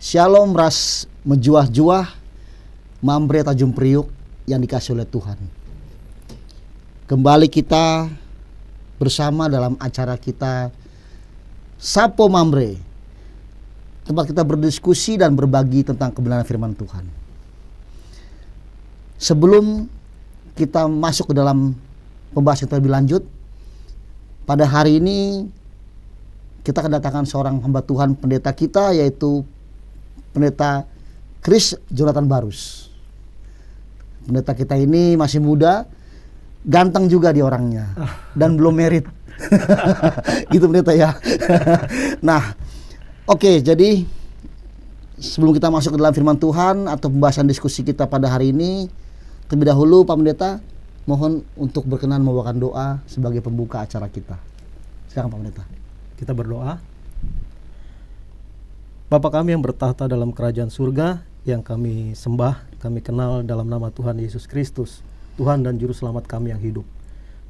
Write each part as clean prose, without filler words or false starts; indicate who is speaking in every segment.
Speaker 1: Shalom ras menjuah-juah, Mambre Tanjung Priuk yang dikasih oleh Tuhan. Kembali kita bersama dalam acara kita Sapo Mambre, tempat kita berdiskusi dan berbagi tentang kebenaran firman Tuhan. Sebelum kita masuk ke dalam pembahasan terlebih lanjut, pada hari ini kita kedatangan seorang hamba Tuhan, pendeta kita, yaitu Pendeta Chris Jonathan Barus. Pendeta kita ini masih muda, ganteng juga dia orangnya, dan belum married. Gitu pendeta ya. Nah, oke, jadi sebelum kita masuk ke dalam firman Tuhan atau pembahasan diskusi kita pada hari ini, terlebih dahulu Pak Pendeta mohon untuk berkenan membawakan doa sebagai pembuka acara kita. Silakan Pak Pendeta.
Speaker 2: Kita berdoa. Bapa kami yang bertahta dalam kerajaan surga, yang kami sembah, kami kenal dalam nama Tuhan Yesus Kristus, Tuhan dan Juru Selamat kami yang hidup.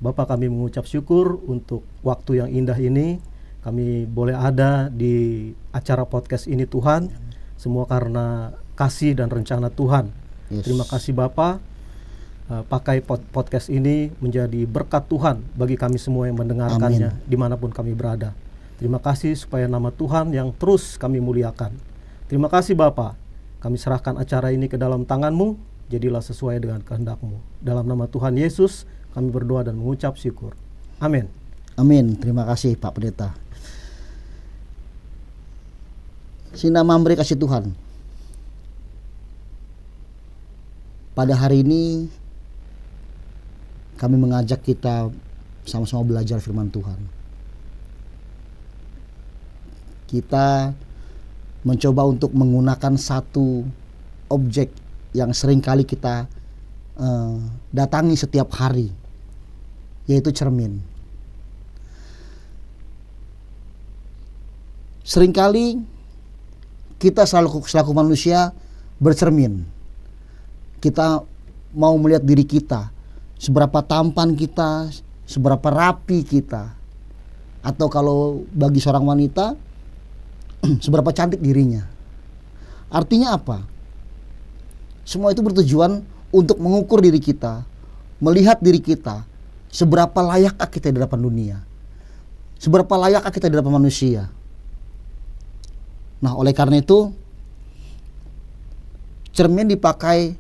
Speaker 2: Bapa, kami mengucap syukur untuk waktu yang indah ini, kami boleh ada di acara podcast ini Tuhan, semua karena kasih dan rencana Tuhan.
Speaker 1: Yes.
Speaker 2: Terima kasih Bapa, pakai podcast ini menjadi berkat Tuhan bagi kami semua yang mendengarkannya. Amin. Dimanapun kami berada. Terima kasih supaya nama Tuhan yang terus kami muliakan. Terima kasih Bapa, kami serahkan acara ini ke dalam tangan-Mu, jadilah sesuai dengan kehendak-Mu. Dalam nama Tuhan Yesus kami berdoa dan mengucap syukur. Amin.
Speaker 1: Amin. Terima kasih Pak Pendeta. Sina Mambre kasih Tuhan. Pada hari ini kami mengajak kita sama-sama belajar firman Tuhan. Kita mencoba untuk menggunakan satu objek yang sering kali kita datangi setiap hari, yaitu cermin. Seringkali kita selaku manusia bercermin. Kita mau melihat diri kita, seberapa tampan kita, seberapa rapi kita, atau kalau bagi seorang wanita, seberapa cantik dirinya. Artinya apa? Semua itu bertujuan untuk mengukur diri kita, melihat diri kita, seberapa layakkah kita di hadapan dunia, seberapa layakkah kita di hadapan manusia. Nah, oleh karena itu, cermin dipakai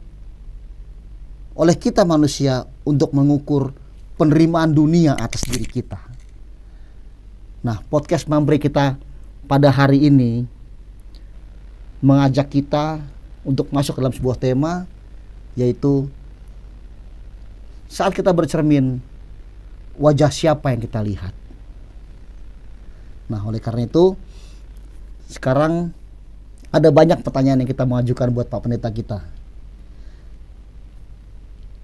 Speaker 1: oleh kita manusia untuk mengukur penerimaan dunia atas diri kita. Nah, podcast Mambre kita pada hari ini mengajak kita untuk masuk dalam sebuah tema, yaitu saat kita bercermin, wajah siapa yang kita lihat. Nah, oleh karena itu sekarang ada banyak pertanyaan yang kita mengajukan buat Pak Pendeta kita.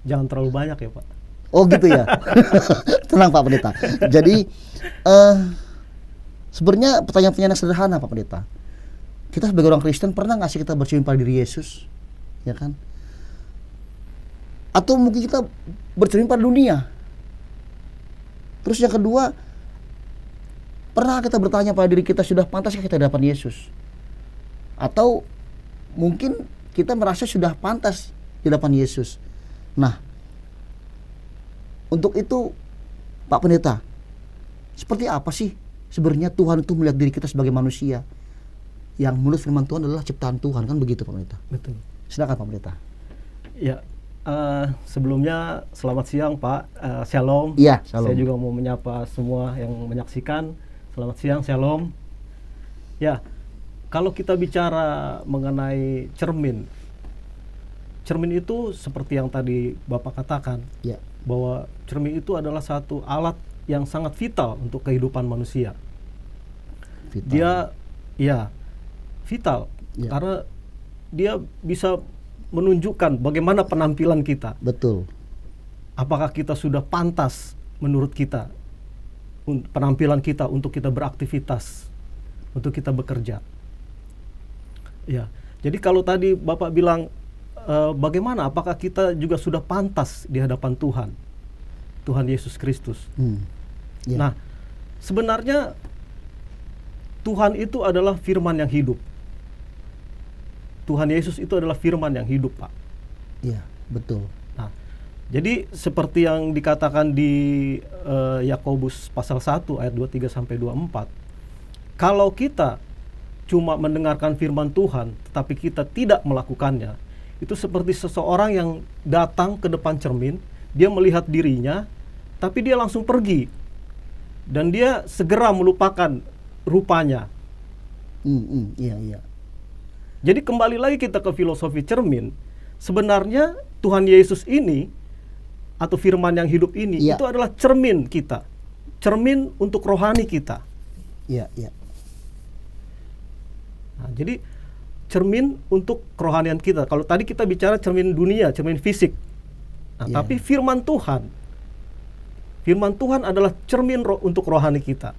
Speaker 2: Jangan terlalu banyak ya Pak.
Speaker 1: Oh gitu ya. Tenang Pak Pendeta. Jadi sebenarnya pertanyaan-pertanyaan sederhana Pak Pendeta. Kita sebagai orang Kristen pernah nggak sih kita bercermin pada diri Yesus, ya kan? Atau mungkin kita bercermin pada dunia. Terus yang kedua, pernah kita bertanya pada diri kita, sudah pantaskah kita di hadapan Yesus? Atau mungkin kita merasa sudah pantas di hadapan Yesus. Nah, untuk itu Pak Pendeta, seperti apa sih sebenarnya Tuhan itu melihat diri kita sebagai manusia yang menurut firman Tuhan adalah ciptaan Tuhan, kan begitu Pak Pendeta?
Speaker 2: Betul.
Speaker 1: Silakan Pak Pendeta.
Speaker 2: Ya, sebelumnya selamat siang Pak, Shalom.
Speaker 1: Iya, Shalom.
Speaker 2: Saya juga mau menyapa semua yang menyaksikan. Selamat siang, Shalom. Ya, kalau kita bicara mengenai cermin itu seperti yang tadi Bapak katakan, ya, bahwa cermin itu adalah satu alat yang sangat vital untuk kehidupan manusia. Vital. Dia, ya, vital, ya, karena dia bisa menunjukkan bagaimana penampilan kita.
Speaker 1: Betul.
Speaker 2: Apakah kita sudah pantas menurut kita, penampilan kita untuk kita beraktivitas, untuk kita bekerja. Ya, jadi kalau tadi Bapak bilang bagaimana, apakah kita juga sudah pantas di hadapan Tuhan Yesus Kristus. Yeah. Nah, sebenarnya Tuhan itu adalah firman yang hidup. Tuhan Yesus itu adalah firman yang hidup, Pak.
Speaker 1: Iya, betul.
Speaker 2: Nah, jadi seperti yang dikatakan di Yakobus pasal 1 ayat 23 sampai 24. Kalau kita cuma mendengarkan firman Tuhan tetapi kita tidak melakukannya, itu seperti seseorang yang datang ke depan cermin, dia melihat dirinya tapi dia langsung pergi dan dia segera melupakan rupanya.
Speaker 1: Iya, iya.
Speaker 2: Jadi kembali lagi kita ke filosofi cermin. Sebenarnya Tuhan Yesus ini atau firman yang hidup ini
Speaker 1: Iya.
Speaker 2: itu adalah cermin kita. Cermin untuk rohani kita.
Speaker 1: Iya, iya.
Speaker 2: Nah, jadi cermin untuk kerohanian kita. Kalau tadi kita bicara cermin dunia, cermin fisik. Nah,
Speaker 1: Iya.
Speaker 2: tapi firman Tuhan adalah cermin untuk rohani kita.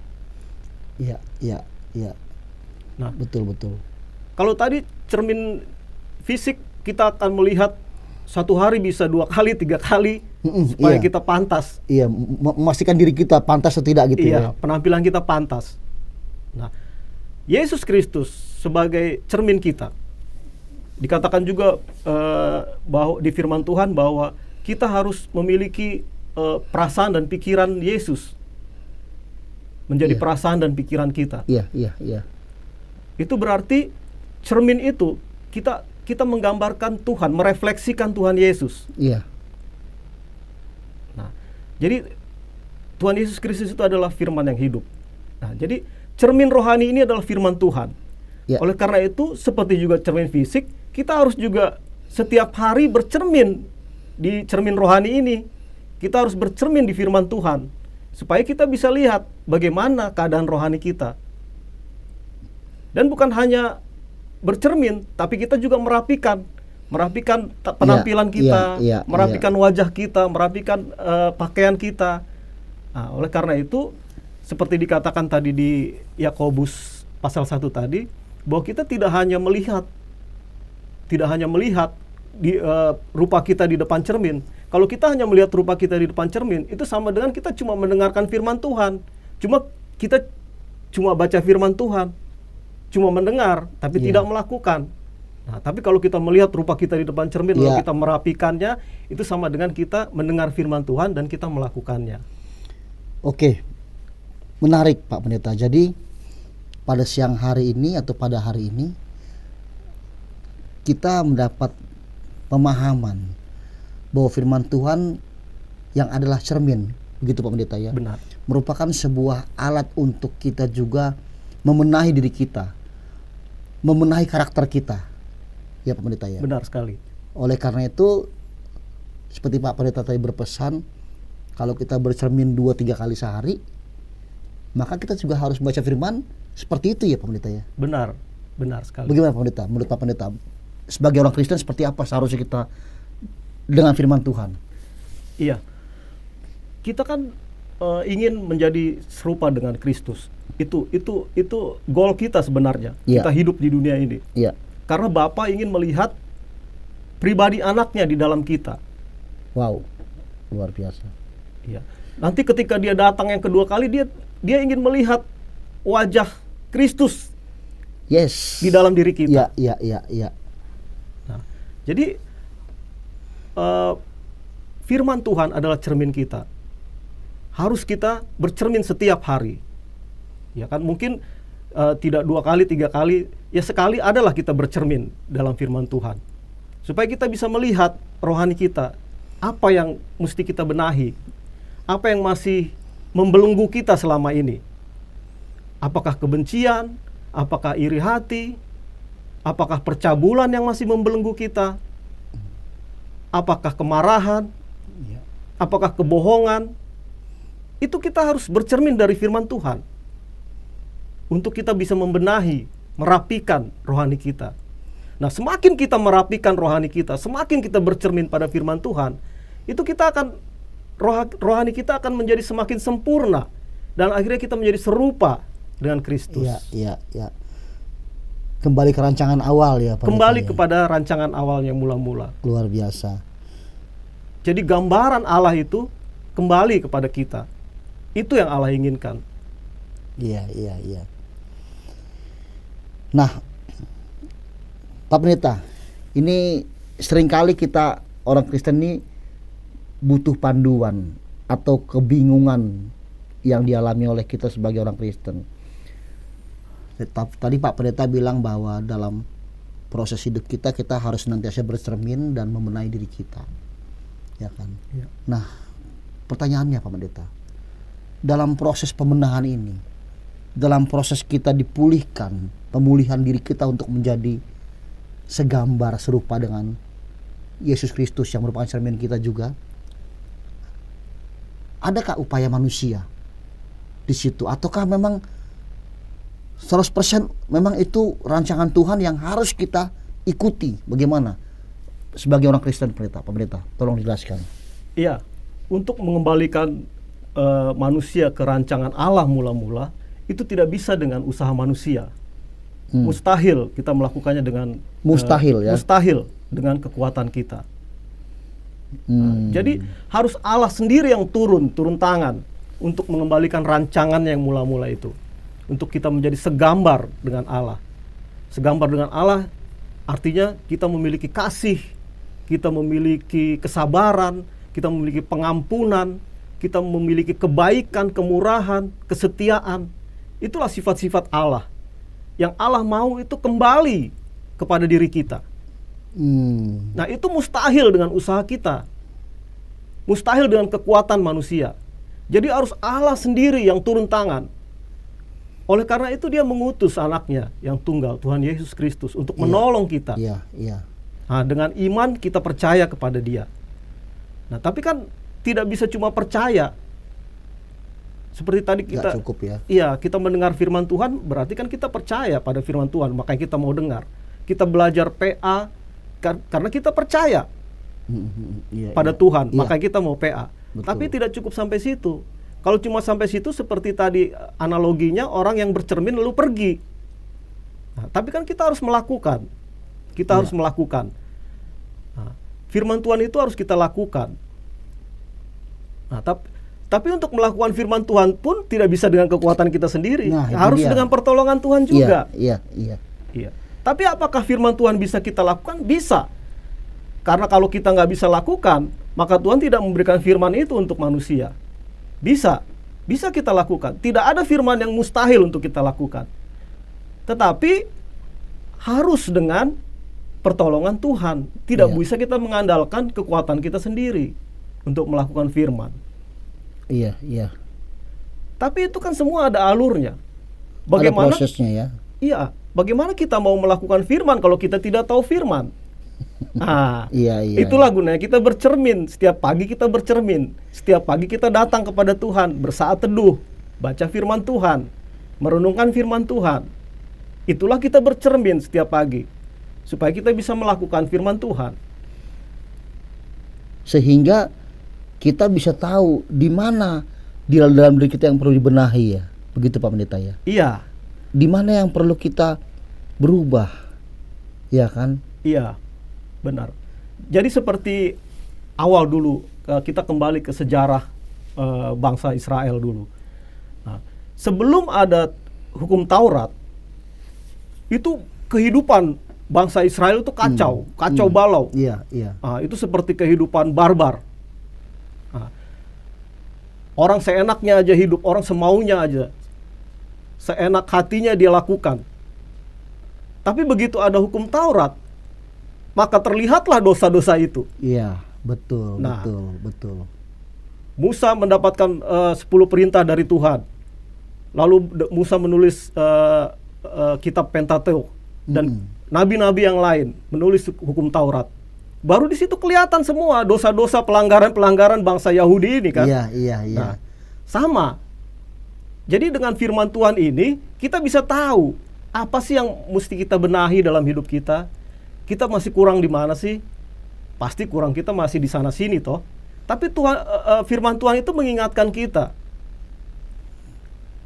Speaker 1: Iya, iya, iya.
Speaker 2: Nah,
Speaker 1: Betul, betul.
Speaker 2: kalau tadi cermin fisik kita akan melihat satu hari bisa 2 kali, 3 kali supaya
Speaker 1: iya.
Speaker 2: kita pantas.
Speaker 1: Iya, memastikan diri kita pantas atau tidak gitu
Speaker 2: Iya,
Speaker 1: ya.
Speaker 2: penampilan kita pantas. Nah, Yesus Kristus sebagai cermin kita. Dikatakan juga bahwa di firman Tuhan bahwa kita harus memiliki perasaan dan pikiran Yesus. Menjadi
Speaker 1: Iya.
Speaker 2: perasaan dan pikiran kita.
Speaker 1: Iya, iya, iya.
Speaker 2: Itu berarti cermin itu kita menggambarkan Tuhan, merefleksikan Tuhan Yesus.
Speaker 1: Iya.
Speaker 2: Nah, jadi Tuhan Yesus Kristus itu adalah firman yang hidup. Nah, jadi cermin rohani ini adalah firman Tuhan.
Speaker 1: Ya.
Speaker 2: Oleh karena itu, seperti juga cermin fisik, kita harus juga setiap hari bercermin di cermin rohani ini. Kita harus bercermin di firman Tuhan supaya kita bisa lihat bagaimana keadaan rohani kita. Dan bukan hanya bercermin, tapi kita juga merapikan penampilan kita,
Speaker 1: iya,
Speaker 2: merapikan wajah kita, merapikan pakaian kita. Nah, oleh karena itu, seperti dikatakan tadi di Yakobus pasal 1 tadi, bahwa kita tidak hanya melihat di rupa kita di depan cermin. Kalau kita hanya melihat rupa kita di depan cermin, itu sama dengan kita cuma mendengarkan firman Tuhan. Kita cuma baca firman Tuhan, cuma mendengar, tapi
Speaker 1: Iya.
Speaker 2: tidak melakukan. Nah, tapi kalau kita melihat rupa kita di depan cermin, lalu
Speaker 1: Iya.
Speaker 2: kita merapikannya, itu sama dengan kita mendengar firman Tuhan dan kita melakukannya.
Speaker 1: Oke. Menarik Pak Pendeta. Jadi pada siang hari ini atau pada hari ini kita mendapat pemahaman bahwa firman Tuhan yang adalah cermin, begitu Pak Pendeta ya.
Speaker 2: Benar.
Speaker 1: Merupakan sebuah alat untuk kita juga memenahi diri kita, memenahi karakter kita. Ya Pak Pendeta ya.
Speaker 2: Benar sekali.
Speaker 1: Oleh karena itu, seperti Pak Pendeta tadi berpesan, kalau kita bercermin 2-3 kali sehari, maka kita juga harus baca firman seperti itu ya Pak Pendeta ya.
Speaker 2: Benar sekali.
Speaker 1: Bagaimana Pak Pendeta? Menurut Pak Pendeta, sebagai orang Kristen seperti apa seharusnya kita dengan firman Tuhan?
Speaker 2: Iya. Kita kan ingin menjadi serupa dengan Kristus. Itu goal kita sebenarnya.
Speaker 1: Iya.
Speaker 2: Kita hidup di dunia ini.
Speaker 1: Iya.
Speaker 2: Karena Bapa ingin melihat pribadi anaknya di dalam kita.
Speaker 1: Wow. Luar biasa.
Speaker 2: Iya. Nanti ketika dia datang yang kedua kali, dia ingin melihat wajah Kristus
Speaker 1: Yes.
Speaker 2: di dalam diri kita.
Speaker 1: Iya.
Speaker 2: Nah, jadi firman Tuhan adalah cermin kita. Harus kita bercermin setiap hari. Ya kan, mungkin tidak 2 kali, 3 kali, ya sekali adalah kita bercermin dalam firman Tuhan. Supaya kita bisa melihat rohani kita, apa yang mesti kita benahi, apa yang masih membelenggu kita selama ini. Apakah kebencian, apakah iri hati, apakah percabulan yang masih membelenggu kita, apakah kemarahan,
Speaker 1: Iya.
Speaker 2: apakah kebohongan. Itu kita harus bercermin dari firman Tuhan untuk kita bisa membenahi, merapikan rohani kita. Nah, semakin kita merapikan rohani kita, semakin kita bercermin pada firman Tuhan, itu kita akan rohani kita akan menjadi semakin sempurna dan akhirnya kita menjadi serupa dengan Kristus.
Speaker 1: Iya. Kembali ke rancangan awal ya Pak
Speaker 2: Kembali
Speaker 1: Pendeta ya.
Speaker 2: kepada rancangan awal yang mula-mula.
Speaker 1: Luar biasa.
Speaker 2: Jadi gambaran Allah itu kembali kepada kita. Itu yang Allah inginkan.
Speaker 1: Iya. Nah, Pak Pendeta, ini seringkali kita orang Kristen ini butuh panduan atau kebingungan yang dialami oleh kita sebagai orang Kristen. Tadi Pak Pendeta bilang bahwa dalam proses hidup kita harus senantiasa bercermin dan membenahi diri kita, ya kan?
Speaker 2: Ya.
Speaker 1: Nah, pertanyaannya Pak Pendeta, dalam proses pembenahan ini, dalam proses kita dipulihkan, pemulihan diri kita untuk menjadi segambar serupa dengan Yesus Kristus yang merupakan cermin kita juga, adakah upaya manusia di situ, ataukah memang 100% memang itu rancangan Tuhan yang harus kita ikuti? Bagaimana sebagai orang Kristen, Pak Pendeta? Tolong dijelaskan.
Speaker 2: Iya, untuk mengembalikan manusia ke rancangan Allah mula-mula, itu tidak bisa dengan usaha manusia. Mustahil kita melakukannya dengan
Speaker 1: mustahil
Speaker 2: dengan kekuatan kita. Jadi harus Allah sendiri yang turun tangan untuk mengembalikan rancangan yang mula-mula itu, untuk kita menjadi segambar dengan Allah. Segambar dengan Allah artinya kita memiliki kasih, kita memiliki kesabaran, kita memiliki pengampunan, kita memiliki kebaikan, kemurahan, kesetiaan. Itulah sifat-sifat Allah yang Allah mau itu kembali kepada diri kita. Nah, itu mustahil dengan usaha kita, mustahil dengan kekuatan manusia. Jadi harus Allah sendiri yang turun tangan. Oleh karena itu dia mengutus anaknya yang tunggal, Tuhan Yesus Kristus, untuk menolong kita. Nah, dengan iman kita percaya kepada dia. Nah, tapi kan tidak bisa cuma percaya. Seperti tadi kita,
Speaker 1: cukup ya.
Speaker 2: Iya, kita mendengar firman Tuhan, berarti kan kita percaya pada firman Tuhan, makanya kita mau dengar. Kita belajar PA karena kita percaya pada Tuhan, makanya kita mau PA. Betul. Tapi tidak cukup sampai situ. Kalau cuma sampai situ, seperti tadi analoginya orang yang bercermin lalu pergi. Nah, tapi kan kita harus melakukan. Kita harus melakukan. Nah, firman Tuhan itu harus kita lakukan. Nah, tapi untuk melakukan firman Tuhan pun tidak bisa dengan kekuatan kita sendiri. Harus dengan pertolongan Tuhan juga. Iya. Tapi apakah firman Tuhan bisa kita lakukan? Bisa. Karena kalau kita nggak bisa lakukan, maka Tuhan tidak memberikan firman itu untuk manusia. Bisa kita lakukan. Tidak ada firman yang mustahil untuk kita lakukan. Tetapi harus dengan pertolongan Tuhan. Tidak bisa kita mengandalkan kekuatan kita sendiri untuk melakukan firman.
Speaker 1: Iya.
Speaker 2: Tapi itu kan semua ada alurnya.
Speaker 1: Bagaimana, ada prosesnya ya.
Speaker 2: Iya. Bagaimana kita mau melakukan firman kalau kita tidak tahu firman? Nah, itulah gunanya kita bercermin. Setiap pagi kita bercermin. Setiap pagi kita datang kepada Tuhan, bersaat teduh, baca firman Tuhan, merenungkan firman Tuhan. Itulah kita bercermin setiap pagi, supaya kita bisa melakukan firman Tuhan.
Speaker 1: Sehingga kita bisa tahu di mana di dalam diri kita yang perlu dibenahi ya. Begitu Pak Pendeta ya.
Speaker 2: Iya.
Speaker 1: Di mana yang perlu kita berubah. Ya kan?
Speaker 2: Iya. Benar. Jadi seperti awal dulu, kita kembali ke sejarah bangsa Israel dulu. Nah, sebelum ada hukum Taurat, itu kehidupan bangsa Israel itu kacau balau.
Speaker 1: Iya.
Speaker 2: Nah, itu seperti kehidupan barbar. Nah, orang seenaknya aja hidup, orang semaunya aja, seenak hatinya dia lakukan. Tapi begitu ada hukum Taurat, maka terlihatlah dosa-dosa itu.
Speaker 1: Iya, betul.
Speaker 2: Musa mendapatkan 10 perintah dari Tuhan. Lalu Musa menulis kitab Pentateuk dan nabi-nabi yang lain menulis hukum Taurat. Baru di situ kelihatan semua dosa-dosa, pelanggaran bangsa Yahudi ini kan.
Speaker 1: Iya.
Speaker 2: Nah, sama. Jadi dengan firman Tuhan ini kita bisa tahu apa sih yang mesti kita benahi dalam hidup kita. Kita masih kurang di mana sih? Pasti kurang kita masih di sana sini toh. Tapi Tuhan, firman Tuhan itu mengingatkan kita.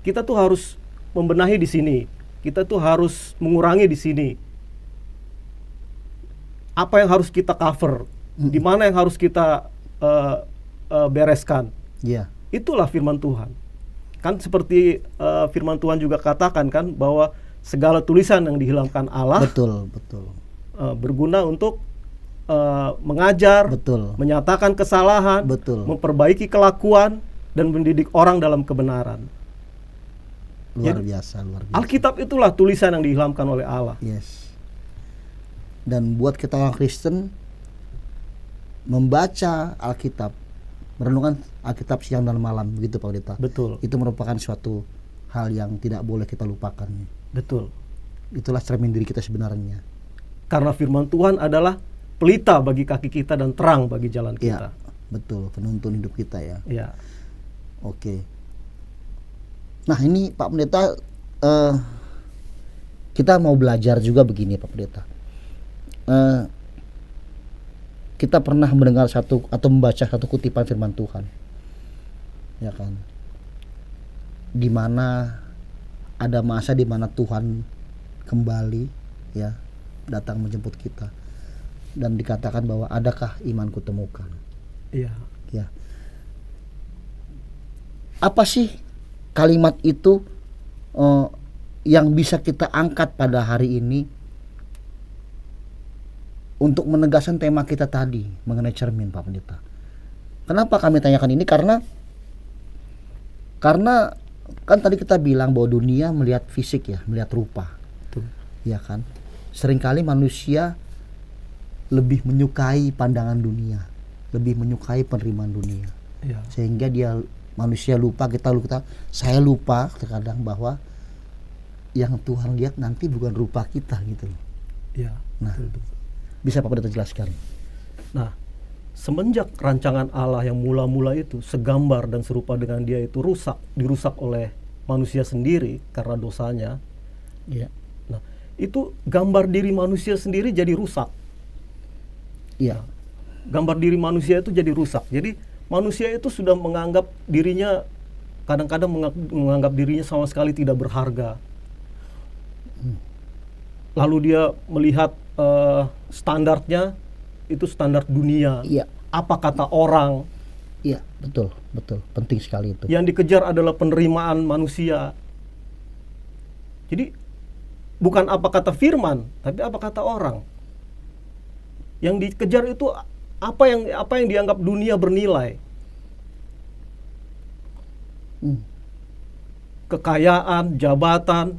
Speaker 2: Kita tuh harus membenahi di sini. Kita tuh harus mengurangi di sini. Apa yang harus kita cover? Di mana yang harus kita bereskan?
Speaker 1: Iya.
Speaker 2: Itulah firman Tuhan. Kan seperti firman Tuhan juga katakan kan bahwa segala tulisan yang dihilangkan Allah.
Speaker 1: Betul.
Speaker 2: berguna untuk mengajar,
Speaker 1: Betul.
Speaker 2: menyatakan kesalahan,
Speaker 1: Betul.
Speaker 2: memperbaiki kelakuan, dan mendidik orang dalam kebenaran.
Speaker 1: Luar
Speaker 2: Jadi,
Speaker 1: biasa, luar biasa.
Speaker 2: Alkitab itulah tulisan yang diilhamkan oleh Allah.
Speaker 1: Yes. Dan buat kita orang Kristen, membaca Alkitab, merenungkan Alkitab siang dan malam, begitu Pak Pendeta.
Speaker 2: Betul,
Speaker 1: Itu merupakan suatu hal yang tidak boleh kita lupakan.
Speaker 2: betul.
Speaker 1: Itulah cermin diri kita sebenarnya.
Speaker 2: Karena firman Tuhan adalah pelita bagi kaki kita dan terang bagi jalan kita.
Speaker 1: Ya, betul, penuntun hidup kita ya.
Speaker 2: Ya,
Speaker 1: Oke. Nah ini Pak Pendeta, kita mau belajar juga begini Pak Pendeta. Kita pernah mendengar satu atau membaca satu kutipan firman Tuhan, ya kan? Di mana ada masa di mana Tuhan kembali, ya, datang menjemput kita, dan dikatakan bahwa adakah iman kutemukan?
Speaker 2: iya,
Speaker 1: Ya. Apa sih kalimat itu yang bisa kita angkat pada hari ini untuk menegaskan tema kita tadi mengenai cermin Pak Pendeta? Kenapa kami tanyakan ini? Karena kan tadi kita bilang bahwa dunia melihat fisik ya, melihat rupa,
Speaker 2: betul.
Speaker 1: ya kan? Seringkali manusia lebih menyukai pandangan dunia, lebih menyukai penerimaan dunia,
Speaker 2: Iya,
Speaker 1: sehingga manusia lupa, saya lupa terkadang bahwa yang Tuhan lihat nanti bukan rupa kita gitu loh.
Speaker 2: iya.
Speaker 1: Nah,
Speaker 2: Betul.
Speaker 1: bisa Pak Pendeta jelaskan?
Speaker 2: Nah, semenjak rancangan Allah yang mula-mula itu segambar dan serupa dengan Dia itu dirusak oleh manusia sendiri karena dosanya.
Speaker 1: Iya.
Speaker 2: Nah, itu gambar diri manusia sendiri jadi rusak.
Speaker 1: Iya.
Speaker 2: Gambar diri manusia itu jadi rusak. Jadi manusia itu sudah menganggap dirinya, kadang-kadang menganggap dirinya sama sekali tidak berharga. Lalu dia melihat standarnya itu standar dunia.
Speaker 1: Iya.
Speaker 2: Apa kata orang?
Speaker 1: Iya, betul, betul. Penting sekali itu.
Speaker 2: Yang dikejar adalah penerimaan manusia. Jadi bukan apa kata firman, tapi apa kata orang. Yang dikejar itu apa yang dianggap dunia bernilai. Kekayaan, jabatan,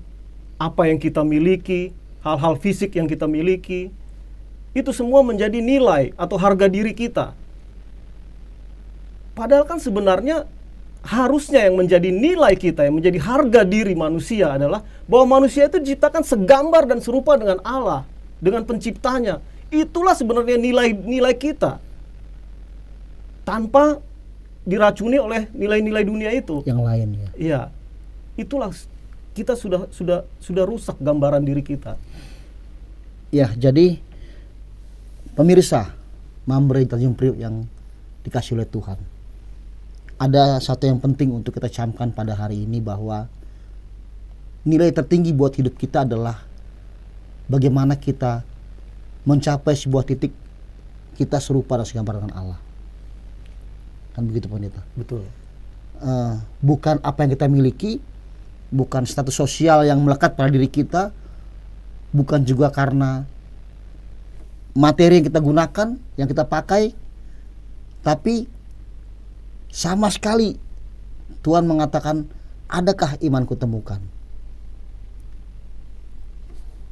Speaker 2: apa yang kita miliki, hal-hal fisik yang kita miliki, itu semua menjadi nilai atau harga diri kita. Padahal kan sebenarnya harusnya yang menjadi nilai kita, yang menjadi harga diri manusia adalah bahwa manusia itu diciptakan segambar dan serupa dengan Allah, dengan penciptanya. Itulah sebenarnya nilai-nilai kita. Tanpa diracuni oleh nilai-nilai dunia itu.
Speaker 1: Yang lain ya.
Speaker 2: Iya. Itulah kita sudah rusak gambaran diri kita.
Speaker 1: Ya, jadi pemirsa Mambre Tanjung Priok yang dikasih oleh Tuhan, ada satu yang penting untuk kita camkan pada hari ini, bahwa nilai tertinggi buat hidup kita adalah bagaimana kita mencapai sebuah titik kita serupa dan segambar dengan Allah. Kan begitu Pendeta?
Speaker 2: Betul.
Speaker 1: Bukan apa yang kita miliki, bukan status sosial yang melekat pada diri kita, bukan juga karena materi yang kita gunakan, yang kita pakai, tapi sama sekali Tuhan mengatakan, adakah imanku temukan?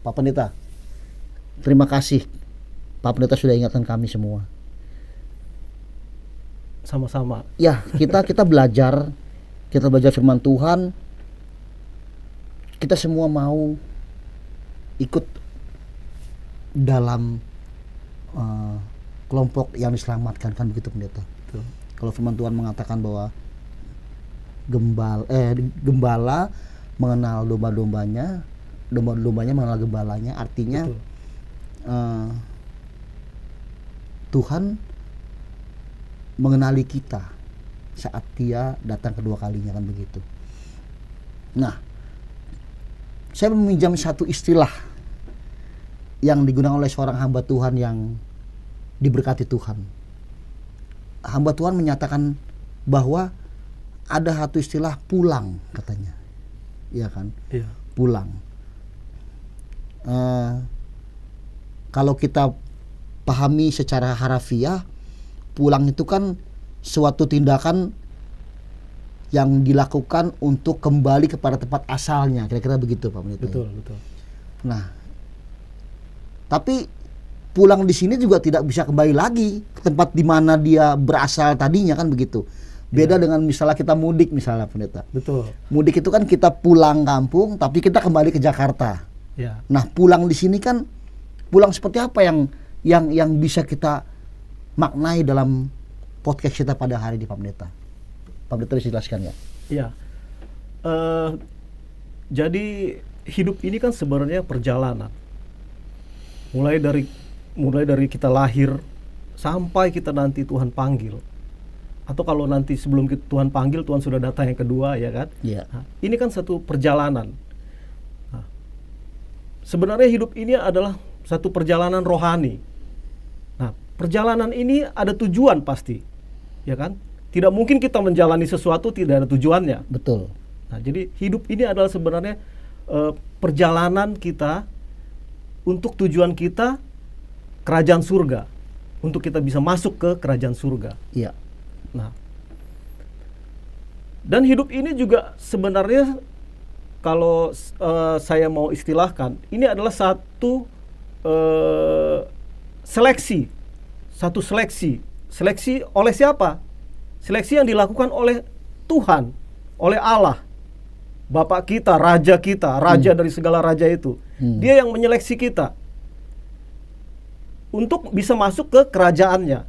Speaker 1: Pak Pendeta, terima kasih Pak Pendeta sudah ingatkan kami semua.
Speaker 2: Sama-sama.
Speaker 1: Ya, kita belajar firman Tuhan. Kita semua mau ikut dalam kelompok yang diselamatkan, kan begitu Pendeta?
Speaker 2: Betul.
Speaker 1: Kalau firman Tuhan mengatakan bahwa gembala mengenal domba-dombanya, domba-dombanya mengenal gembalanya, artinya Tuhan mengenali kita saat Dia datang kedua kalinya, kan begitu. Nah, saya meminjam satu istilah yang digunakan oleh seorang hamba Tuhan yang diberkati Tuhan. Hamba Tuhan menyatakan bahwa ada satu istilah pulang, katanya. Iya kan?
Speaker 2: Iya.
Speaker 1: Pulang. kalau kita pahami secara harafiah, pulang itu kan suatu tindakan yang dilakukan untuk kembali kepada tempat asalnya, kira-kira begitu Pak Pendeta.
Speaker 2: Betul, betul.
Speaker 1: Nah, tapi pulang di sini juga tidak bisa kembali lagi ke tempat di mana dia berasal tadinya, kan begitu. Beda dengan misalnya kita mudik misalnya Pendeta.
Speaker 2: Betul.
Speaker 1: Mudik itu kan kita pulang kampung tapi kita kembali ke Jakarta.
Speaker 2: Ya.
Speaker 1: Nah, pulang di sini kan pulang seperti apa yang bisa kita maknai dalam podcast kita pada hari ini Pak Pendeta. Pak Pendeta dijelaskan ya.
Speaker 2: Iya. Jadi hidup ini kan sebenarnya perjalanan. Mulai dari kita lahir sampai kita nanti Tuhan panggil. Atau kalau nanti sebelum Tuhan panggil, Tuhan sudah datang yang kedua, ya kan?
Speaker 1: Iya.
Speaker 2: Nah, ini kan satu perjalanan. Nah, sebenarnya hidup ini adalah satu perjalanan rohani. Nah, perjalanan ini ada tujuan pasti, ya kan? Tidak mungkin kita menjalani sesuatu tidak ada tujuannya.
Speaker 1: Betul.
Speaker 2: Nah, jadi hidup ini adalah sebenarnya perjalanan kita untuk tujuan kita kerajaan surga, untuk kita bisa masuk ke kerajaan surga.
Speaker 1: Iya.
Speaker 2: Nah, dan hidup ini juga sebenarnya kalau saya mau istilahkan, ini adalah satu seleksi. Seleksi oleh siapa? Seleksi yang dilakukan oleh Tuhan, oleh Allah. Bapak kita, raja dari segala raja itu. Dia yang menyeleksi kita untuk bisa masuk ke kerajaannya.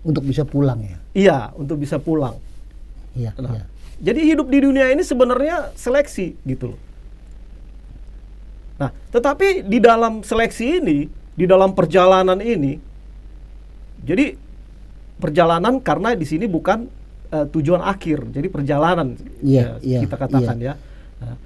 Speaker 1: Untuk bisa pulang ya.
Speaker 2: Iya, untuk bisa pulang.
Speaker 1: Iya.
Speaker 2: Nah,
Speaker 1: Iya.
Speaker 2: jadi hidup di dunia ini sebenarnya seleksi gitu loh. Nah, tetapi di dalam seleksi ini, di dalam perjalanan ini, jadi perjalanan karena di sini bukan tujuan akhir, jadi perjalanan kita katakan ya. Nah,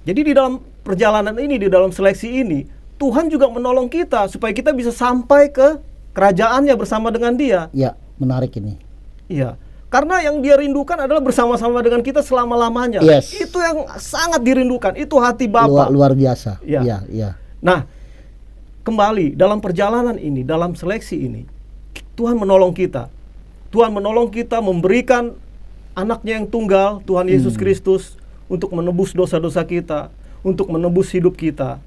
Speaker 2: jadi di dalam perjalanan ini, di dalam seleksi ini, Tuhan juga menolong kita supaya kita bisa sampai ke kerajaannya bersama dengan Dia.
Speaker 1: Iya, menarik ini.
Speaker 2: Iya, karena yang Dia rindukan adalah bersama-sama dengan kita selama-lamanya.
Speaker 1: Yes.
Speaker 2: Itu yang sangat dirindukan, itu hati Bapa.
Speaker 1: Luar biasa.
Speaker 2: Iya.
Speaker 1: Iya.
Speaker 2: Nah, kembali dalam perjalanan ini, dalam seleksi ini, Tuhan menolong kita. Tuhan menolong kita memberikan anaknya yang tunggal, Tuhan Yesus Kristus, untuk menebus dosa-dosa kita, untuk menebus hidup kita.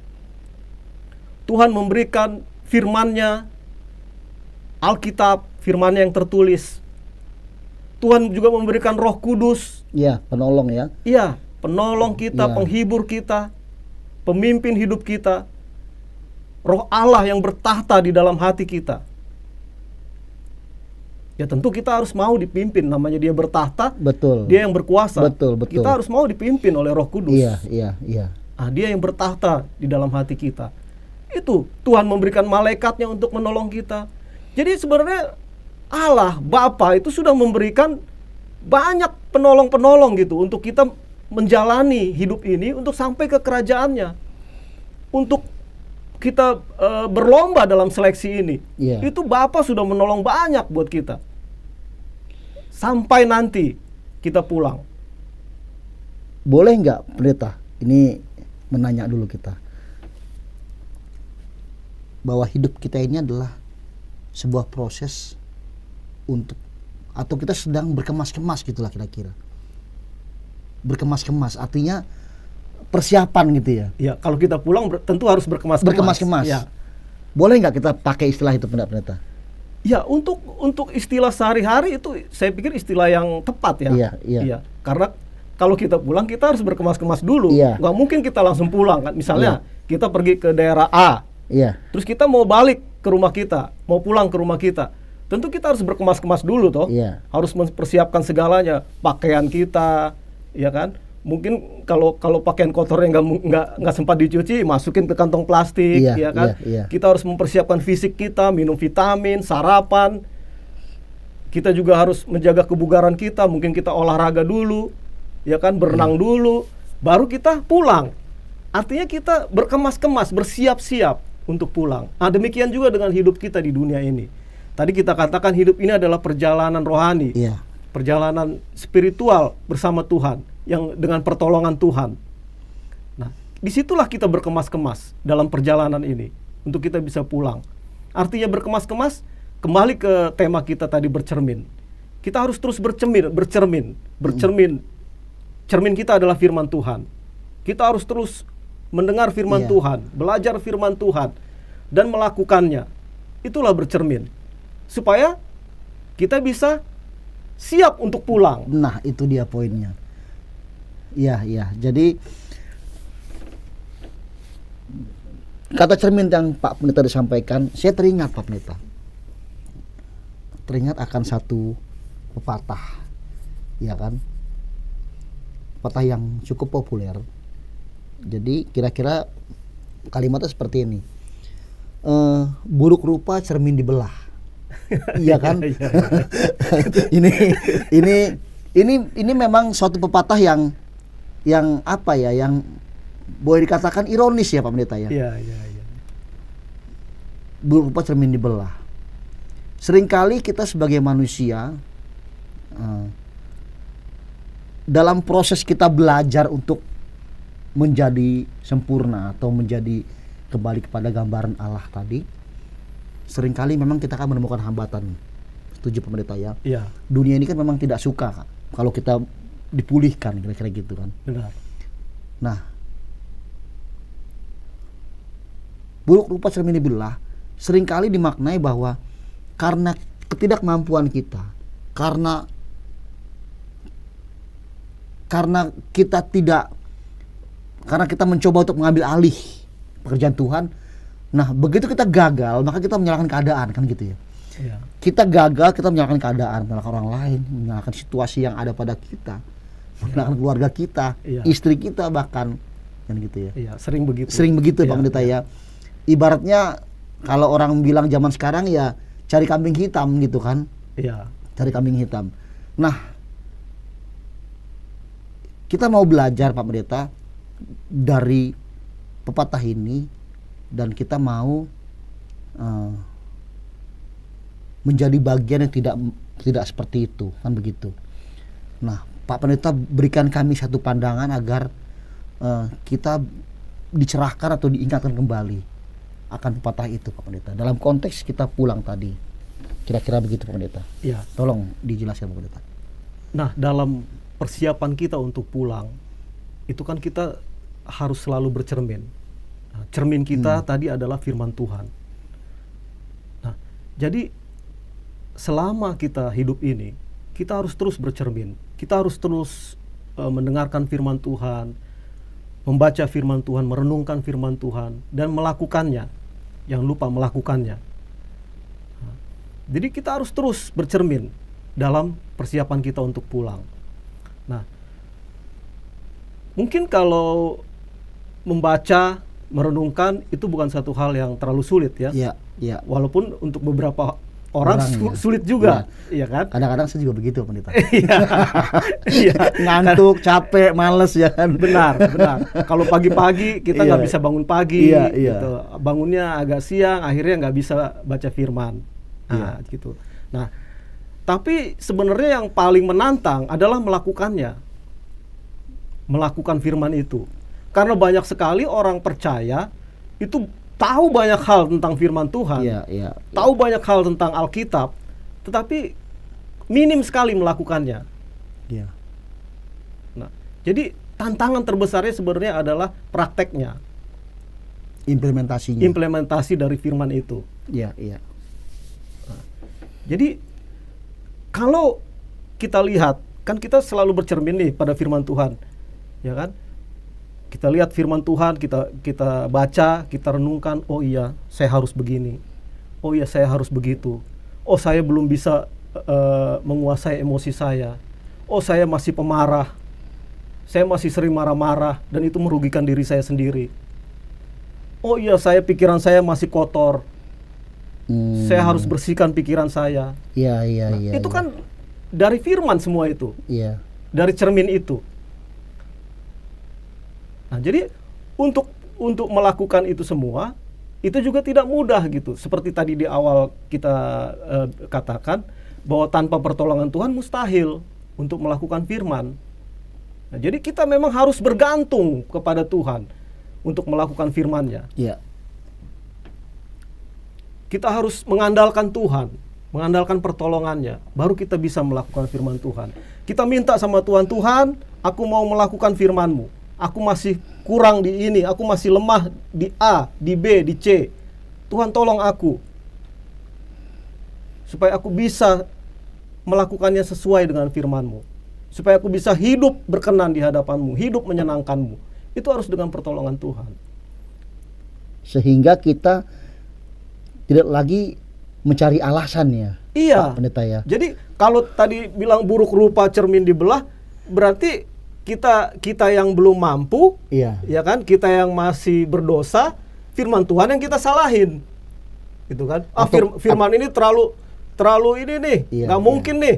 Speaker 2: Tuhan memberikan firman-Nya, Alkitab, firman-Nya yang tertulis. Tuhan juga memberikan Roh Kudus.
Speaker 1: Iya, penolong ya.
Speaker 2: Iya, penolong kita,
Speaker 1: Iya.
Speaker 2: penghibur kita, pemimpin hidup kita. Roh Allah yang bertahta di dalam hati kita. Ya tentu kita harus mau dipimpin, namanya Dia bertahta.
Speaker 1: Betul.
Speaker 2: Dia yang berkuasa.
Speaker 1: Betul.
Speaker 2: Kita harus mau dipimpin oleh Roh Kudus.
Speaker 1: Iya.
Speaker 2: Ah, Dia yang bertahta di dalam hati kita. Itu Tuhan memberikan malaikatnya untuk menolong kita. Jadi sebenarnya Allah Bapa itu sudah memberikan banyak penolong-penolong gitu untuk kita menjalani hidup ini untuk sampai ke kerajaannya. Untuk kita berlomba dalam seleksi ini.
Speaker 1: Iya.
Speaker 2: Itu Bapa sudah menolong banyak buat kita. Sampai nanti kita pulang.
Speaker 1: Boleh nggak Pendeta? Ini menanya dulu kita. Bahwa hidup kita ini adalah sebuah proses untuk, atau kita sedang berkemas-kemas gitulah kira-kira. Berkemas-kemas artinya persiapan gitu ya.
Speaker 2: Ya, kalau kita pulang tentu harus berkemas-kemas.
Speaker 1: Berkemas-kemas.
Speaker 2: Ya.
Speaker 1: Boleh nggak kita pakai istilah itu Pendeta?
Speaker 2: Ya, untuk istilah sehari-hari itu saya pikir istilah yang tepat ya.
Speaker 1: Iya.
Speaker 2: Karena kalau kita pulang kita harus berkemas-kemas dulu.
Speaker 1: Iya.
Speaker 2: Nggak mungkin kita langsung pulang kan. Misalnya kita pergi ke daerah A.
Speaker 1: Iya.
Speaker 2: Terus kita mau balik ke rumah kita, mau pulang ke rumah kita. Tentu kita harus berkemas-kemas dulu toh.
Speaker 1: Iya.
Speaker 2: Harus mempersiapkan segalanya, pakaian kita, ya kan? Mungkin kalau pakaian kotornya nggak sempat dicuci, masukin ke kantong plastik,
Speaker 1: Iya,
Speaker 2: ya kan?
Speaker 1: iya.
Speaker 2: Kita harus mempersiapkan fisik kita, minum vitamin, sarapan. Kita juga harus menjaga kebugaran kita, mungkin kita olahraga dulu, ya kan? Berenang dulu, baru kita pulang. Artinya kita berkemas-kemas, bersiap-siap untuk pulang. Nah, demikian juga dengan hidup kita di dunia ini. Tadi kita katakan hidup ini adalah perjalanan rohani,
Speaker 1: Iya.
Speaker 2: perjalanan spiritual bersama Tuhan, yang dengan pertolongan Tuhan. Nah, disitulah kita berkemas-kemas dalam perjalanan ini. untuk kita bisa pulang. Artinya berkemas-kemas, kembali ke tema kita tadi, bercermin. Kita harus terus bercermin. Cermin kita adalah firman Tuhan. Kita harus terus mendengar firman Tuhan, belajar firman Tuhan, dan melakukannya. Itulah bercermin. Supaya kita bisa siap untuk pulang.
Speaker 1: Nah, itu dia poinnya. Iya. Jadi kata cermin yang Pak Pendeta disampaikan, saya teringat Pak Pendeta. Teringat akan satu pepatah, ya kan? Pepatah yang cukup populer. Jadi kira-kira kalimatnya seperti ini. Buruk rupa cermin dibelah. Iya kan? Ini memang suatu pepatah yang apa ya, yang boleh dikatakan ironis ya Pak Pendeta ya.
Speaker 2: Iya.
Speaker 1: Buruk rupa cermin dibelah. Seringkali kita sebagai manusia dalam proses kita belajar untuk menjadi sempurna atau menjadi kembali kepada gambaran Allah tadi, seringkali memang kita akan menemukan hambatan. Setuju Pak Pendeta ya?
Speaker 2: Iya.
Speaker 1: Dunia ini kan memang tidak suka kalau kita dipulihkan, kira-kira gitu kan.
Speaker 2: Benar.
Speaker 1: Nah, buruk rupa cermin dibelah seringkali dimaknai bahwa karena ketidakmampuan kita, karena kita mencoba untuk mengambil alih pekerjaan Tuhan. Nah, begitu kita gagal, maka kita menyalahkan keadaan, kan gitu ya.
Speaker 2: Iya.
Speaker 1: Kita gagal, kita menyalahkan keadaan, menyalahkan orang lain, menyalahkan situasi yang ada pada kita, menyalahkan keluarga kita, istri kita bahkan, kan gitu ya.
Speaker 2: Iya, sering begitu.
Speaker 1: Sering begitu Pak Pendeta ya. Ibaratnya kalau orang bilang zaman sekarang ya cari kambing hitam gitu kan.
Speaker 2: Iya.
Speaker 1: Cari kambing hitam. Nah, kita mau belajar Pak Pendeta dari pepatah ini, dan kita mau menjadi bagian yang tidak seperti itu, kan begitu. Nah, Pak Pendeta berikan kami satu pandangan agar kita dicerahkan atau diingatkan kembali akan pepatah itu Pak Pendeta. Dalam konteks kita pulang tadi, kira-kira begitu Pak Pendeta.
Speaker 2: Iya.
Speaker 1: Tolong dijelaskan Pak Pendeta.
Speaker 2: Nah, dalam persiapan kita untuk pulang, itu kan kita harus selalu bercermin. Nah, cermin kita tadi adalah firman Tuhan. Nah, jadi selama kita hidup ini, kita harus terus bercermin. Kita harus terus mendengarkan firman Tuhan, membaca firman Tuhan, merenungkan firman Tuhan, dan melakukannya. Jangan lupa melakukannya. Nah, jadi kita harus terus bercermin dalam persiapan kita untuk pulang. Nah, mungkin kalau membaca, merenungkan itu bukan satu hal yang terlalu sulit ya.
Speaker 1: Iya.
Speaker 2: Walaupun untuk beberapa orang sulit juga, iya kan?
Speaker 1: Kadang-kadang saya juga begitu, Pendeta.
Speaker 2: Iya.
Speaker 1: Ngantuk, capek, males ya kan.
Speaker 2: Benar. Kalau pagi-pagi kita nggak bisa bangun pagi, gitu. Bangunnya agak siang, akhirnya nggak bisa baca firman. Nah, gitu. Nah, tapi sebenarnya yang paling menantang adalah melakukannya. Melakukan firman itu. Karena banyak sekali orang percaya itu tahu banyak hal tentang firman Tuhan. Tahu banyak hal tentang Alkitab, tetapi minim sekali melakukannya. Nah, jadi tantangan terbesarnya sebenarnya adalah prakteknya.
Speaker 1: Implementasinya.
Speaker 2: Implementasi dari firman itu.
Speaker 1: Iya.
Speaker 2: Nah, jadi kalau kita lihat, kan kita selalu bercermin nih pada firman Tuhan, ya kan? Kita lihat firman Tuhan, kita baca, kita renungkan, oh iya, saya harus begini. Oh iya, saya harus begitu. Oh, saya belum bisa menguasai emosi saya. Oh, saya masih pemarah. Saya masih sering marah-marah dan itu merugikan diri saya sendiri. Oh iya, pikiran saya masih kotor. Saya harus bersihkan pikiran saya.
Speaker 1: Iya.
Speaker 2: Itu kan dari firman semua itu.
Speaker 1: Iya.
Speaker 2: Dari cermin itu. Nah, jadi untuk melakukan itu semua, itu juga tidak mudah gitu. Seperti tadi di awal kita katakan, bahwa tanpa pertolongan Tuhan mustahil untuk melakukan firman. Nah, jadi kita memang harus bergantung kepada Tuhan untuk melakukan firman-Nya.
Speaker 1: Iya.
Speaker 2: Kita harus mengandalkan Tuhan, mengandalkan pertolongannya, baru kita bisa melakukan firman Tuhan. Kita minta sama Tuhan, Tuhan, aku mau melakukan firman-Mu. Aku masih kurang di ini, aku masih lemah di A, di B, di C. Tuhan tolong aku, supaya aku bisa melakukannya sesuai dengan firman-Mu. Supaya aku bisa hidup berkenan di hadapan-Mu, hidup menyenangkan-Mu. Itu harus dengan pertolongan Tuhan.
Speaker 1: Sehingga kita tidak lagi mencari alasan ya,
Speaker 2: Iya.
Speaker 1: Pak Pendeta ya.
Speaker 2: Jadi kalau tadi bilang buruk rupa cermin dibelah, berarti kita yang belum mampu,
Speaker 1: Iya.
Speaker 2: ya kan? Kita yang masih berdosa, firman Tuhan yang kita salahin, gitu kan? Firman ini terlalu ini nih,
Speaker 1: Iya,
Speaker 2: nggak mungkin nih,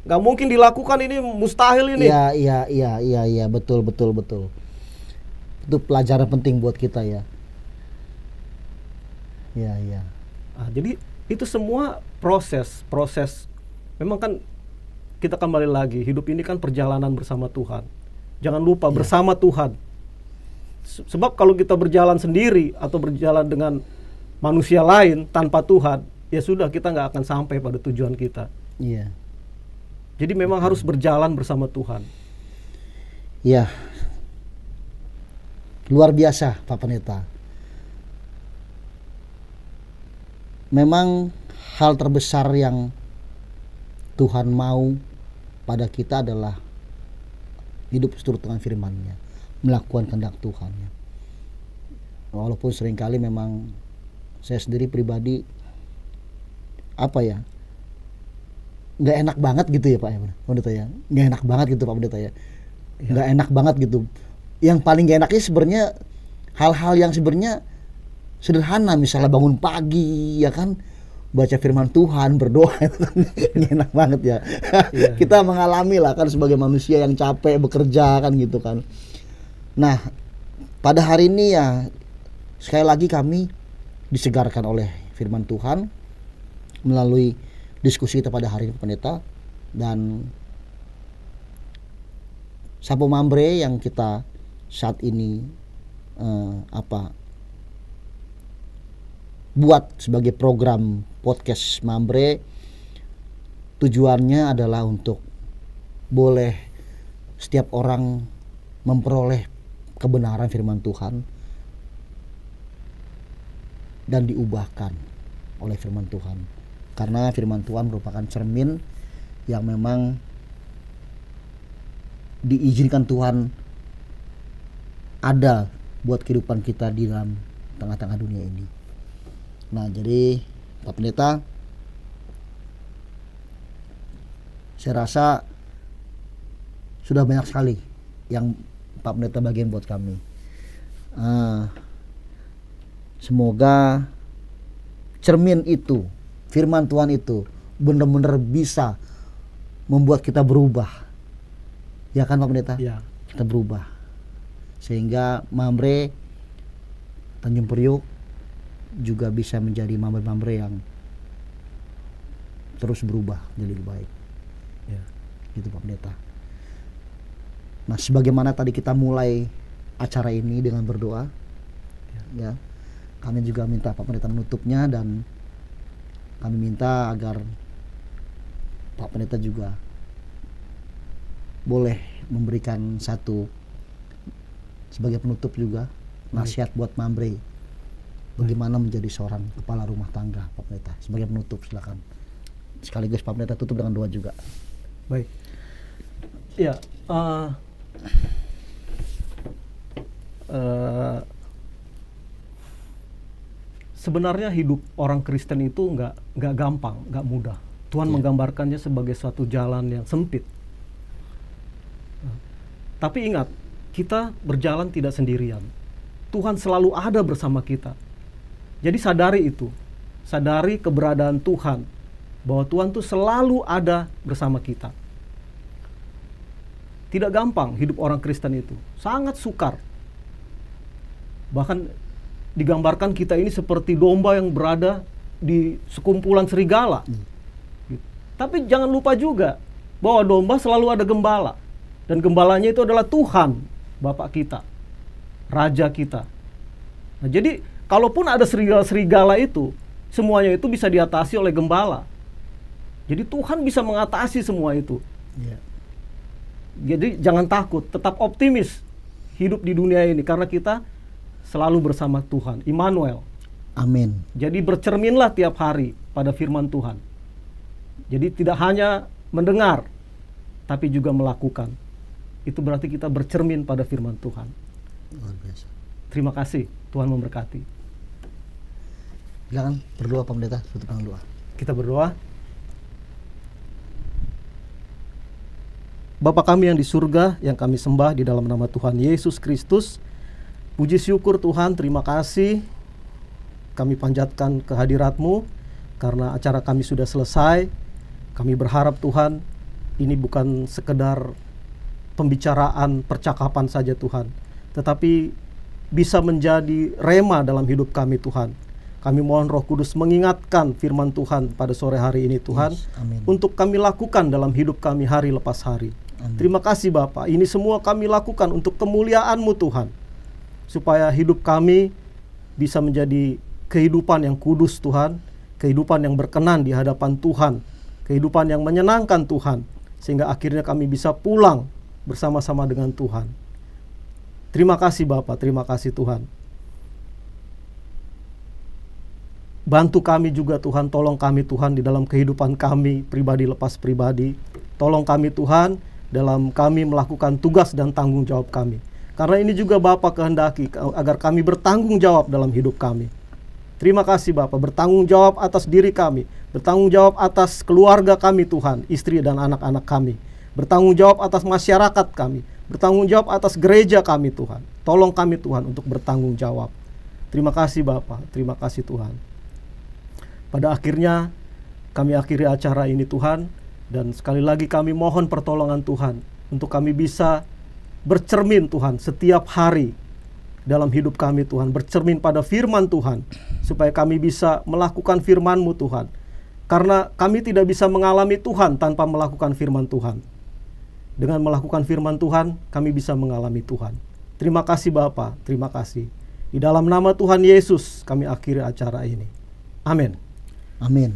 Speaker 2: nggak mungkin dilakukan, ini mustahil ini.
Speaker 1: Iya, betul. Itu pelajaran penting buat kita ya. Iya.
Speaker 2: Jadi itu semua proses. Memang kan kita kembali lagi, hidup ini kan perjalanan bersama Tuhan. Jangan lupa bersama Tuhan. Sebab kalau kita berjalan sendiri atau berjalan dengan manusia lain tanpa Tuhan, ya sudah, kita nggak akan sampai pada tujuan kita.
Speaker 1: Iya.
Speaker 2: Jadi memang harus berjalan bersama Tuhan.
Speaker 1: Ya, luar biasa Pak Pendeta. Memang hal terbesar yang Tuhan mau pada kita adalah hidup seturut dengan firman-Nya, melakukan kehendak Tuhan. Walaupun seringkali memang saya sendiri pribadi nggak enak banget gitu ya Pak Pendeta ya, nggak enak banget gitu Pak Pendeta ya, nggak enak banget gitu. Yang paling gak enaknya sebenarnya hal-hal yang sebenarnya sederhana, misalnya bangun pagi ya kan, baca firman Tuhan, berdoa, itu kan nggak enak banget ya. Kita mengalami lah kan sebagai manusia yang capek bekerja kan gitu kan. Nah, pada hari ini ya sekali lagi kami disegarkan oleh firman Tuhan melalui diskusi kita pada hari ini Pendeta, dan Sapo Mambre yang kita saat ini buat sebagai program podcast Mambre, tujuannya adalah untuk boleh setiap orang memperoleh kebenaran firman Tuhan dan diubahkan oleh firman Tuhan, karena firman Tuhan merupakan cermin yang memang diizinkan Tuhan ada buat kehidupan kita di dalam tengah-tengah dunia ini. Nah, jadi Pak Pendeta, saya rasa sudah banyak sekali yang Pak Pendeta bagian buat kami. Semoga cermin itu, firman Tuhan itu benar-benar bisa membuat kita berubah. Ya kan Pak Pendeta?
Speaker 2: Ya.
Speaker 1: Kita berubah. Sehingga Mambre Tanjung Priok juga bisa menjadi mambre-mambre yang terus berubah jadi lebih baik.
Speaker 2: Ya.
Speaker 1: Gitu Pak Pendeta. Nah, sebagaimana tadi kita mulai acara ini dengan berdoa, ya, kami juga minta Pak Pendeta menutupnya, dan kami minta agar Pak Pendeta juga boleh memberikan satu sebagai penutup juga nasihat buat Mambre bagaimana menjadi seorang kepala rumah tangga, Pak Pendeta. Sebagai penutup silakan. Sekaligus Pak Pendeta tutup dengan doa juga.
Speaker 2: Baik. Ya, sebenarnya hidup orang Kristen itu nggak gampang, nggak mudah. Tuhan menggambarkannya sebagai suatu jalan yang sempit. Tapi ingat, kita berjalan tidak sendirian. Tuhan selalu ada bersama kita. Jadi sadari itu, sadari keberadaan Tuhan, bahwa Tuhan tuh selalu ada bersama kita. Tidak gampang hidup orang Kristen itu, sangat sukar. Bahkan digambarkan kita ini seperti domba yang berada di sekumpulan serigala. Tapi jangan lupa juga bahwa domba selalu ada gembala, dan gembalanya itu adalah Tuhan, Bapa kita, Raja kita. Nah, jadi kalaupun ada serigala-serigala itu, semuanya itu bisa diatasi oleh gembala. Jadi Tuhan bisa mengatasi semua itu.
Speaker 1: Ya.
Speaker 2: Jadi jangan takut, tetap optimis hidup di dunia ini karena kita selalu bersama Tuhan, Immanuel.
Speaker 1: Amin.
Speaker 2: Jadi bercerminlah tiap hari pada firman Tuhan. Jadi tidak hanya mendengar, tapi juga melakukan. Itu berarti kita bercermin pada firman Tuhan.
Speaker 1: Luar biasa.
Speaker 2: Terima kasih, Tuhan memberkati.
Speaker 1: Silakan berdoa Pak Pendeta, tutupkan doa.
Speaker 2: Kita berdoa. Bapa kami yang di surga, yang kami sembah di dalam nama Tuhan Yesus Kristus, puji syukur Tuhan, terima kasih kami panjatkan kehadirat-Mu karena acara kami sudah selesai. Kami berharap Tuhan, ini bukan sekedar pembicaraan, percakapan saja Tuhan, tetapi bisa menjadi rema dalam hidup kami Tuhan. Kami mohon Roh Kudus mengingatkan firman Tuhan pada sore hari ini Tuhan,
Speaker 1: Yes, amin.
Speaker 2: untuk kami lakukan dalam hidup kami hari lepas hari.
Speaker 1: Amin.
Speaker 2: Terima kasih Bapa, ini semua kami lakukan untuk kemuliaan-Mu Tuhan, supaya hidup kami bisa menjadi kehidupan yang kudus Tuhan, kehidupan yang berkenan di hadapan Tuhan, kehidupan yang menyenangkan Tuhan, sehingga akhirnya kami bisa pulang bersama-sama dengan Tuhan. Terima kasih Bapa, terima kasih Tuhan. Bantu kami juga Tuhan, tolong kami Tuhan di dalam kehidupan kami pribadi lepas pribadi. Tolong kami Tuhan dalam kami melakukan tugas dan tanggung jawab kami. Karena ini juga Bapa kehendaki agar kami bertanggung jawab dalam hidup kami. Terima kasih Bapa, bertanggung jawab atas diri kami, bertanggung jawab atas keluarga kami Tuhan, istri dan anak-anak kami, bertanggung jawab atas masyarakat kami, bertanggung jawab atas gereja kami Tuhan. Tolong kami Tuhan untuk bertanggung jawab. Terima kasih Bapa, terima kasih Tuhan. Pada akhirnya kami akhiri acara ini Tuhan, dan sekali lagi kami mohon pertolongan Tuhan untuk kami bisa bercermin Tuhan setiap hari dalam hidup kami Tuhan, bercermin pada firman Tuhan, supaya kami bisa melakukan firman-Mu Tuhan. Karena kami tidak bisa mengalami Tuhan tanpa melakukan firman Tuhan. Dengan melakukan firman Tuhan, kami bisa mengalami Tuhan. Terima kasih Bapa, terima kasih. Di dalam nama Tuhan Yesus kami akhiri acara ini. Amin.
Speaker 1: Amin.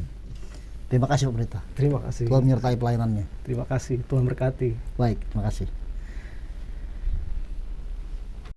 Speaker 1: Terima kasih Pak Pendeta.
Speaker 2: Terima kasih.
Speaker 1: Tuhan menyertai pelayanannya.
Speaker 2: Terima kasih. Tuhan berkati.
Speaker 1: Baik, terima kasih.